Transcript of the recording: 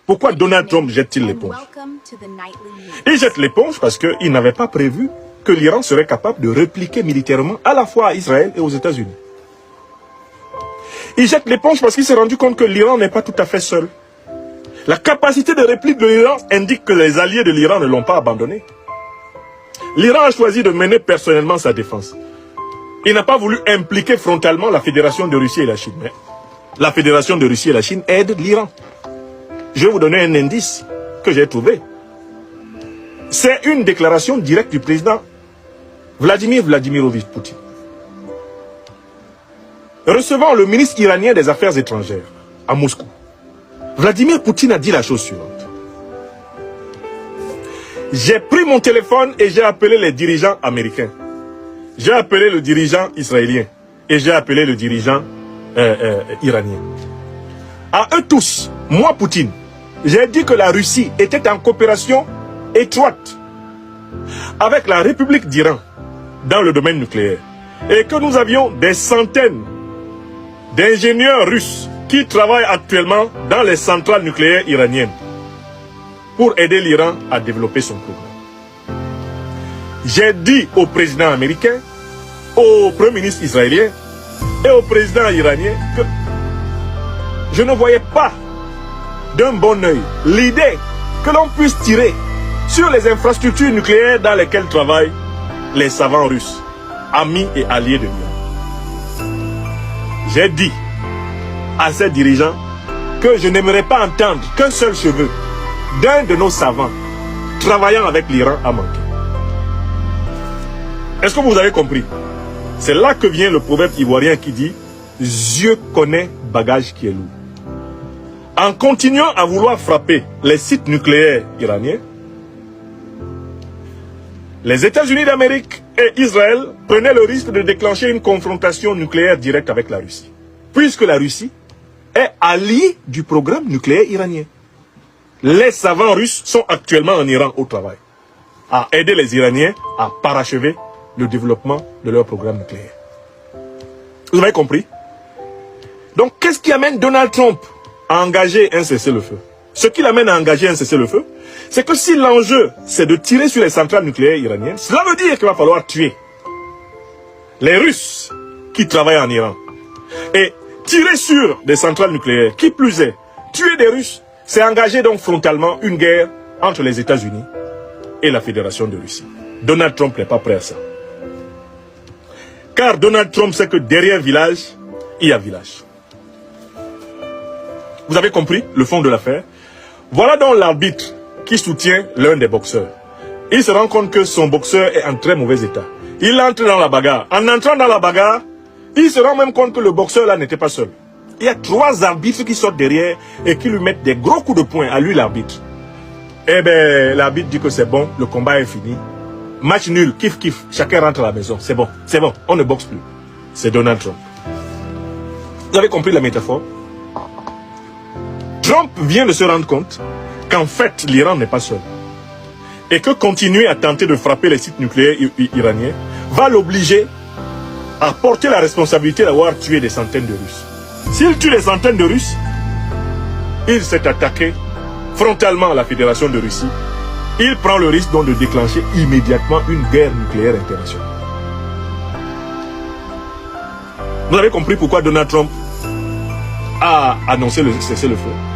Pourquoi Donald Trump jette-t-il l'éponge? Il jette l'éponge parce qu'il n'avait pas prévu que l'Iran serait capable de répliquer militairement à la fois à Israël et aux États-Unis. Il jette l'éponge parce qu'il s'est rendu compte que l'Iran n'est pas tout à fait seul. La capacité de réplique de l'Iran indique que les alliés de l'Iran ne l'ont pas abandonné. L'Iran a choisi de mener personnellement sa défense. Il n'a pas voulu impliquer frontalement la Fédération de Russie et la Chine. Mais la Fédération de Russie et la Chine aident l'Iran. Je vais vous donner un indice que j'ai trouvé. C'est une déclaration directe du président Vladimir Vladimirovich Poutine. Recevant le ministre iranien des Affaires étrangères à Moscou, Vladimir Poutine a dit la chose suivante. J'ai pris mon téléphone et j'ai appelé les dirigeants américains. J'ai appelé le dirigeant israélien et j'ai appelé le dirigeant iranien. À eux tous, moi Poutine, j'ai dit que la Russie était en coopération étroite avec la République d'Iran dans le domaine nucléaire et que nous avions des centaines d'ingénieurs russes qui travaillent actuellement dans les centrales nucléaires iraniennes pour aider l'Iran à développer son programme. J'ai dit au président américain, au premier ministre israélien et au président iranien que je ne voyais pas d'un bon œil l'idée que l'on puisse tirer sur les infrastructures nucléaires dans lesquelles travaillent les savants russes, amis et alliés de l'Iran. J'ai dit à ces dirigeants que je n'aimerais pas entendre qu'un seul cheveu d'un de nos savants travaillant avec l'Iran a manqué. Est-ce que vous avez compris? C'est là que vient le proverbe ivoirien qui dit « Dieu connaît bagage qui est lourd ». En continuant à vouloir frapper les sites nucléaires iraniens, les États-Unis d'Amérique et Israël prenaient le risque de déclencher une confrontation nucléaire directe avec la Russie, puisque la Russie est alliée du programme nucléaire iranien. Les savants russes sont actuellement en Iran au travail, à aider les Iraniens à parachever le développement de leur programme nucléaire. Vous avez compris? Donc, qu'est-ce qui amène Donald Trump à engager un cessez-le-feu? Ce qui l'amène à engager un cessez-le-feu, c'est que si l'enjeu, c'est de tirer sur les centrales nucléaires iraniennes, cela veut dire qu'il va falloir tuer les Russes qui travaillent en Iran. Et tirer sur des centrales nucléaires, qui plus est, tuer des Russes, c'est engager donc frontalement une guerre entre les États-Unis et la Fédération de Russie. Donald Trump n'est pas prêt à ça. Car Donald Trump sait que derrière village, il y a village. Vous avez compris le fond de l'affaire? Voilà donc l'arbitre qui soutient l'un des boxeurs. Il se rend compte que son boxeur est en très mauvais état. Il entre dans la bagarre. En entrant dans la bagarre, il se rend même compte que le boxeur là n'était pas seul. Il y a 3 arbitres qui sortent derrière et qui lui mettent des gros coups de poing à lui, l'arbitre. Eh bien, l'arbitre dit que c'est bon, le combat est fini. Match nul, kiff kiff, chacun rentre à la maison. C'est bon, on ne boxe plus. C'est Donald Trump. Vous avez compris la métaphore? Trump vient de se rendre compte qu'en fait, l'Iran n'est pas seul. Et que continuer à tenter de frapper les sites nucléaires iraniens va l'obliger à porter la responsabilité d'avoir tué des centaines de Russes. S'il tue des centaines de Russes, il s'est attaqué frontalement à la Fédération de Russie. Il prend le risque donc de déclencher immédiatement une guerre nucléaire internationale. Vous avez compris pourquoi Donald Trump a annoncé le cessez-le-feu?